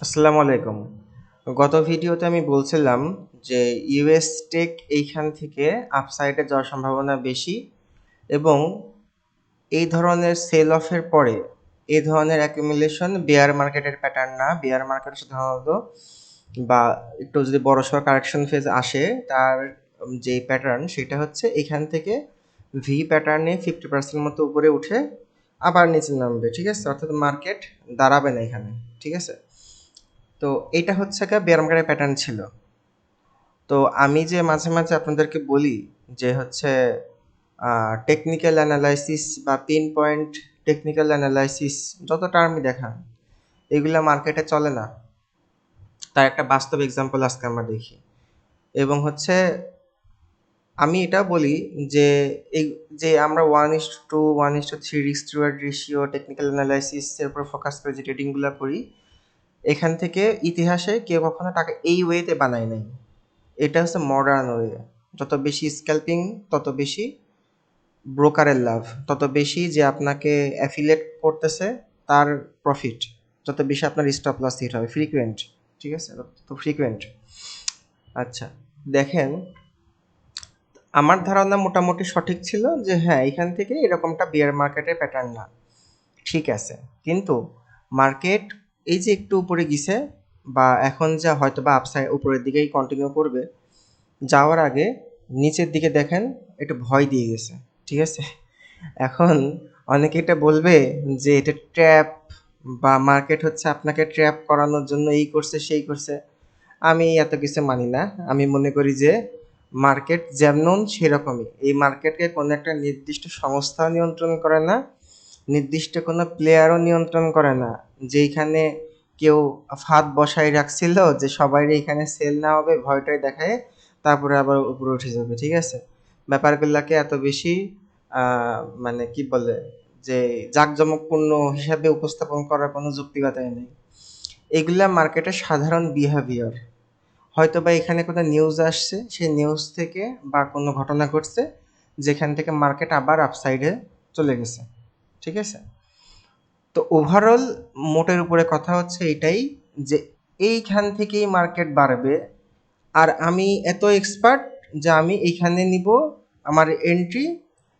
আসসালামু আলাইকুম। গত ভিডিওতে আমি বলছিলাম যে ইউএস টেক এইখান থেকে আপসাইডে যাওয়ার সম্ভাবনা বেশি এবং এই ধরনের সেল অফের পরে এই ধরনের অ্যাকুমুলেশন বেয়ার মার্কেটের প্যাটার্ন না। বেয়ার মার্কেট সাধারণত বা একটু যদি বড়সড় কারেকশন ফেজ আসে তার যে প্যাটার্ন সেটা হচ্ছে এখান থেকে ভি প্যাটার্নে 50% মতো উপরে উঠে আবার নিচে নামবে, ঠিক আছে? অর্থাৎ মার্কেট দাঁড়াবে না এখানে, ঠিক আছে? তো এটা হচ্ছে গিয়ে বেয়ার মার্কেটের প্যাটার্ন ছিল। তো আমি যে মাঝে মাঝে আপনাদেরকে বলি যে হচ্ছে টেকনিক্যাল অ্যানালাইসিস বা পিন পয়েন্ট টেকনিক্যাল অ্যানালাইসিস যত টার্মই দেখান এগুলা মার্কেটে চলে না। তার একটা বাস্তব এক্সাম্পল আজকে আমরা দেখি। এবং হচ্ছে আমি এটা বলি যে এই যে আমরা 1:2 1:3 রিস্ক রিওয়ার্ড রেশিও টেকনিক্যাল অ্যানালাইসিসের উপর ফোকাস করে যে ট্রেডিংগুলো করি, এখান থেকে ইতিহাসে কেউ কখনো টাকা এই ওয়েতে বানায় নাই। এটা হচ্ছে মডার্ন ওয়ে। যত বেশি স্ক্যাল্পিং তত বেশি ব্রোকারের লাভ, তত বেশি যে আপনাকে অ্যাফিলিয়েট করতেছে তার প্রফিট, যত বেশি আপনার স্টপ লস হিট হবে ফ্রিকুয়েন্ট, ঠিক আছে? তো ফ্রিকুয়েন্ট। আচ্ছা, দেখেন, আমার ধারণা মোটামুটি সঠিক ছিল যে হ্যাঁ এখান থেকে এরকমটা বিয়ার মার্কেটের প্যাটার্ন না, ঠিক আছে। কিন্তু মার্কেট এই যে একটু উপরে গেছে বা এখন যা হয়তো বা আপসাইড উপরের দিকেই কন্টিনিউ করবে, যাওয়ার আগে নিচের দিকে দেখেন একটু ভয় দিয়ে গেছে, ঠিক আছে? এখন অনেকে এটা বলবে যে এটা ট্র্যাপ বা মার্কেট হচ্ছে আপনাকে ট্র্যাপ করানোর জন্য এই করছে সেই করছে। আমি এত কিছু মানি না। আমি মনে করি যে মার্কেট যেমন সেরকমই। এই মার্কেটকে কোনো একটা নির্দিষ্ট সংস্থা নিয়ন্ত্রণ করে না, নির্দিষ্ট কোনো প্লেয়ারও নিয়ন্ত্রণ করে না। যেইখানে কেউ ফাঁদ বসায় রাখছিল যে সবাই এখানে সেল না হবে ভয়টাই দেখায়, তারপরে আবার উপরে উঠে যাবে, ঠিক আছে? ব্যাপারগুলোকে এত বেশি মানে কি বলে যে জাঁকজমকপূর্ণ হিসাবে উপস্থাপন করার কোনো যৌক্তিকতাই নেই। এগুলা মার্কেটের সাধারণ বিহেভিয়ার। হয়তোবা এখানে কোনো নিউজ আসছে, সেই নিউজ থেকে বা কোনো ঘটনা ঘটছে যেখান থেকে মার্কেট আবার আপসাইডে চলে গেছে, ঠিক আছে? তো ওভারঅল মোটের উপরে কথা হচ্ছে এটাই যে এইখান থেকেই মার্কেট বাড়বে। আর আমি এত এক্সপার্ট যে আমি এইখানে নিব আমার এন্ট্রি,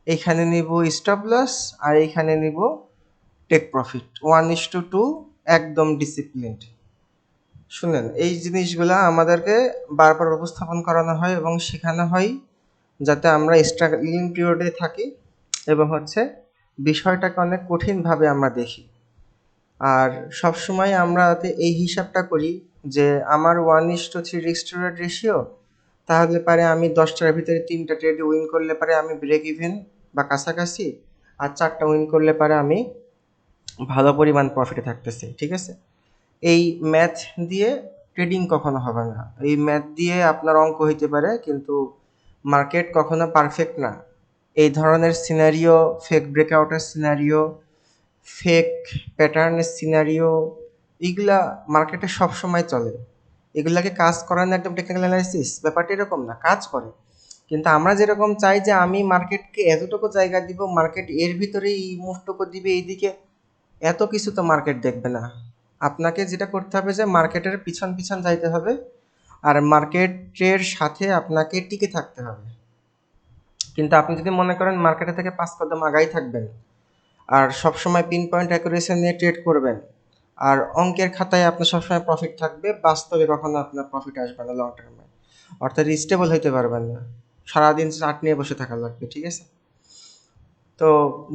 এইখানে নিব স্টপ লস, আর এইখানে নিব টেক প্রফিট 1:2, একদম ডিসিপ্লিনড। শুনেন, এই জিনিসগুলা আমাদেরকে বারবার উপস্থাপন করানো হয় এবং শেখানো হয় যাতে আমরা স্ট্রাগলিং পিরিয়ডে থাকি এবং হচ্ছে বিষয়টাকে অনেক কঠিনভাবে আমরা দেখি। আর সবসময় আমরা যাতে এই হিসাবটা করি যে আমার 1:3 রিস্ক টু রেশিও, তাহলে পারে আমি 10টার ভিতরে 3টা ট্রেড উইন করলে পারে আমি ব্রেক ইভেন বা কাছাকাছি, আর 4টা উইন করলে পারে আমি ভালো পরিমাণ প্রফিটে থাকতেছি, ঠিক আছে? এই ম্যাথ দিয়ে ট্রেডিং কখনো হবে না। এই ম্যাথ দিয়ে আপনার অঙ্ক হইতে পারে কিন্তু মার্কেট কখনো পারফেক্ট না। এই ধরনের সিনারিও, ফেক ব্রেকআউটের সিনারিও, ফেক প্যাটার্নের সিনারিও, এগুলা মার্কেটে সব সময় চলে। এগুলাকে কাজ করার না একদম টেকনিক্যাল অ্যানালাইসিস, ব্যাপারটা এরকম না, কাজ করে। কিন্তু আমরা যেরকম চাই যে আমি মার্কেটকে এতটুকু জায়গা দিব, মার্কেট এর ভিতরেই এই মুভটুকু দিবে এইদিকে, এত কিছু তো মার্কেট দেখবে না। আপনাকে যেটা করতে হবে যে মার্কেটের পিছন পিছন যাইতে হবে আর মার্কেটের সাথে আপনাকে টিকে থাকতে হবে। কিন্তু আপনি যদি মনে করেন মার্কেটে থেকে 5 কদম আগাই থাকবেন আর সবসময় পিন পয়েন্ট অ্যাকুরেসি নিয়ে ট্রেড করবেন আর অঙ্কের খাতায় আপনার সবসময় প্রফিট থাকবে, বাস্তবে কখনো আপনার প্রফিট আসবে না লং টার্মে। অর্থাৎ স্টেবল হইতে পারবেন না, সারাদিন চার্ট নিয়ে বসে থাকা লাগবে, ঠিক আছে? তো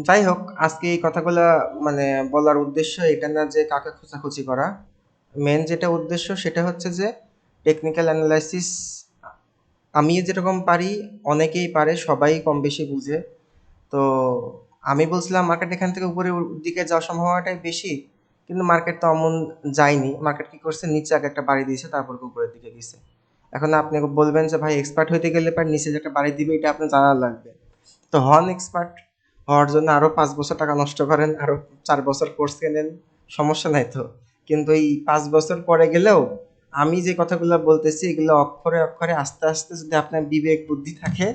যাই হোক, আজকে এই কথাগুলা মানে বলার উদ্দেশ্য এটা না যে কাকে খোঁচাখুচি করা। মেন যেটা উদ্দেশ্য সেটা হচ্ছে যে টেকনিক্যাল অ্যানালাইসিস আমি যেরকম পারি অনেকেই পারে, সবাই কম বেশি বুঝে। তো আমি বলছিলাম মার্কেট এখান থেকে উপরের দিকে যাওয়ার সম্ভাবনাটাই বেশি, কিন্তু মার্কেট তো অমন যায়নি। মার্কেট কি করছে, নিচে আগে একটা বাড়ি দিয়েছে তারপর উপরের দিকে গেছে। এখন আপনি বলবেন যে ভাই এক্সপার্ট হইতে গেলে পর নিচে যে একটা বাড়ি দিবে এটা আপনার জানা লাগবে। তো হন এক্সপার্ট, হওয়ার জন্য আরো 5 বছর টাকা নষ্ট করেন, আরো 4 বছর কোর্স কেনেন, সমস্যা নাই তো। কিন্তু এই 5 বছর পরে গেলেও আমি যে কথাগুলো বলতেছি এগুলো অক্ষরে অক্ষরে আস্তে আস্তে যদি আপনার বিবেক বুদ্ধি থাকে,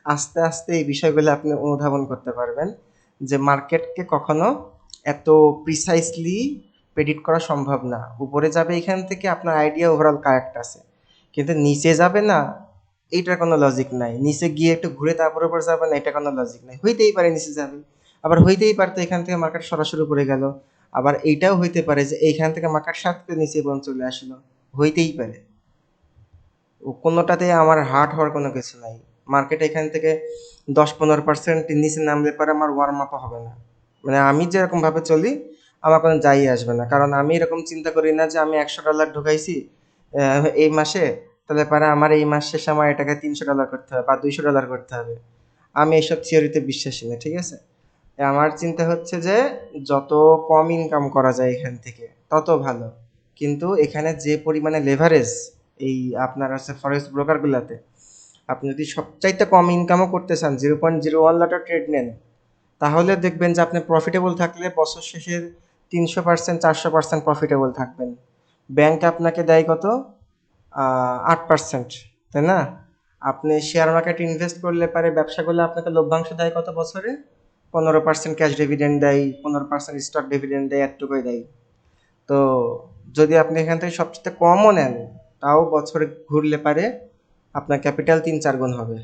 আস্তে আস্তে এই বিষয়গুলো আপনি অনুধাবন করতে পারবেন যে মার্কেটকে কখনো এত প্রিসাইসলি প্রেডিক্ট করা সম্ভব না। উপরে যাবে এখান থেকে, আপনার আইডিয়া ওভারঅল কারেক্ট আছে, কিন্তু নিচে যাবে না, এইটার কোনো লজিক নাই। নিচে গিয়ে একটু ঘুরে তারপর উপরে যাবে না, এটা কোনো লজিক নাই। হইতেই পারে নিচে যাবে, আবার হইতেই পারতো এখান থেকে মার্কেট সরাসরি উপরে গেল, আবার এইটাও হইতে পারে যে এইখান থেকে মার্কেট সাথে নিচে পর্যন্ত চলে আসলো, হইতেই পারে। ও কোনোটাতে আমার হার্ট হওয়ার কোনো কিছু নাই। মার্কেট এখান থেকে 10-15% নিচে নামলে পারে আমার ওয়ার্ম আপ হবে না। মানে আমি যেরকম ভাবে চলি, আমার কোনো যাই আসবে না, কারণ আমি এরকম চিন্তা করি না যে আমি $100 ঢুকাইছি এই মাসে, তাহলে পারে আমার এই মাস শেষে আমার এটাকে $300 করতে হবে বা $200 করতে হবে। আমি এইসব থিওরিতে বিশ্বাসী না, ঠিক আছে। আমার চিন্তা হচ্ছে যে যত কম ইনকাম করা যায় এখান থেকে তত ভালো। কিন্তু এখানে যে পরিমাণে লেভারেজ এই আপনার হচ্ছে ফরেক্স ব্রোকারগুলোতে, আপনি যদি সবচাইতে কম ইনকামও করতে চান, 0.01 লটের ট্রেড নেন, তাহলে দেখবেন যে আপনি প্রফিটেবল থাকলে বছর শেষের 300% 400% প্রফিটেবল থাকবেন। ব্যাংক আপনাকে দেয় কত? 8%, তাই না? আপনি শেয়ার মার্কেট ইনভেস্ট করলে পারে ব্যবসাগুলো আপনাকে লভ্যাংশ দেয় কত বছরে? 15% ক্যাশ ডিভিডেন্ড দেয়, 15% স্টক ডিভিডেন্ড দেয়, এতটুকুই দেয়। তো যদি আপনি এখান থেকে সবচেয়ে কমও নেন, তাও বছরে ঘুরলে পারে আপনার ক্যাপিটাল 3-4 গুণ হবে,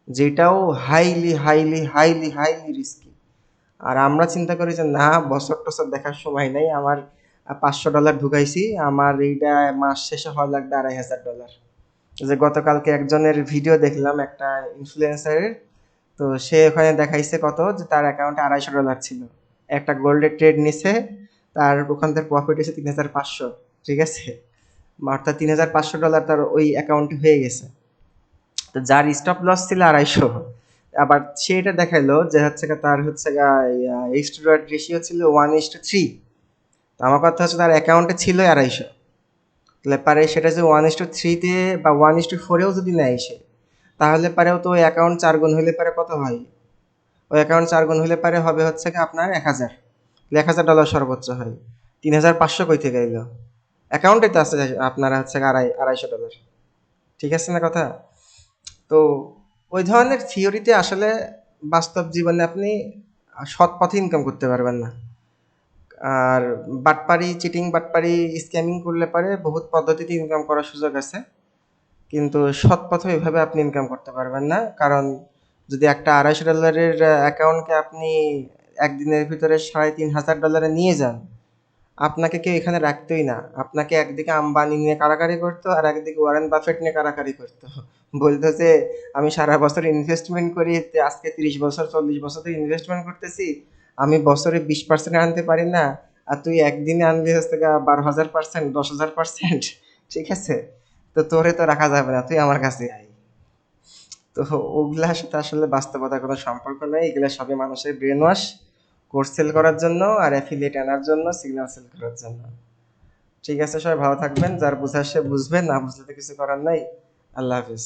যেটাও highly highly highly highly risky. আর আমরা চিন্তা করি যে না, বছর টছর দেখার সময় নেই আমার, $500 ঢুকাইছি, আমার এইটা মাস শেষে হওয়া লাগবে $2500। যে গতকালকে একজনের ভিডিও দেখলাম, একটা ইনফ্লুয়েন্সারের, তো সে ওখানে দেখাইছে কত, যে তার অ্যাকাউন্টে $250 ছিল, একটা গোল্ডের ট্রেড নিছে, তার ওখান থেকে প্রফিট হয়েছে 3500, ঠিক আছে। অর্থাৎ $3500 তার ওই অ্যাকাউন্টে হয়ে গেছে। তো যার স্টপ লস ছিল 250, আবার সে এটা দেখাইলো যে হচ্ছে তার হচ্ছে এক্সট্রোভার্ট রেশিও ছিল 1:3। তো আমার কথা হচ্ছে তার অ্যাকাউন্টে ছিল 250, তাহলে পারে সেটা যে 1:3-তে বা 1:4-এও যদি নেয় সে, তাহলে পারেও তো ওই অ্যাকাউন্ট 4 গুণ হইলে পারে কত হয়? ওই অ্যাকাউন্ট 4 গুণ হইলে পারে হবে হচ্ছে আপনার 1000, তাহলে $1000 সর্বোচ্চ হয়। 3500 কই থেকে এলো? অ্যাকাউন্টে তো আছে আপনার হচ্ছে $250, ঠিক আছে না কথা? তো ওই ধরনের থিওরিতে আসলে বাস্তব জীবনে আপনি সৎ পথে ইনকাম করতে পারবেন না। আর বাটপারি, চিটিং বাটপারি, স্ক্যামিং করলে পারে বহুত পদ্ধতিতে ইনকাম করার সুযোগ আছে, কিন্তু সৎ পথে এভাবে আপনি ইনকাম করতে পারবেন না। কারণ যদি একটা $250 অ্যাকাউন্টকে আপনি একদিনের ভিতরে $3500 নিয়ে যান, আপনাকে কেউ এখানে রাখতোই না। আপনাকে একদিকে আম্বানি নিয়ে কাড়াকাড়ি করতো, আর একদিকে ওয়ারেন বাফেট নিয়ে কাড়াকাড়ি করতো। বলতো যে আমি সারা বছর ইনভেস্টমেন্ট করি, আজকে 30 বছর 40 বছর ধরে ইনভেস্টমেন্ট করতেছি, আমি বছরে 20% আনতে পারি না, আর তুই একদিনে আনবি হচ্ছে 12,000%, 10,000%, ঠিক আছে। তো তোরে তো রাখা যাবে না, তুই আমার কাছে আয়। তো ওগুলার সাথে আসলে বাস্তবতার কোনো সম্পর্ক নেই, এগুলা সবই মানুষের ব্রেন ওয়াশ, কোর্স সেল করার জন্য আর অ্যাফিলিয়েট আনার জন্য, সিগন্যাল সেল করার জন্য। ঠিক আছে, সবাই ভালো থাকবেন, যার বুঝার সে বুঝবে, না বুঝলে তো কিছু করার নাই। আল্লাহ হাফিজ।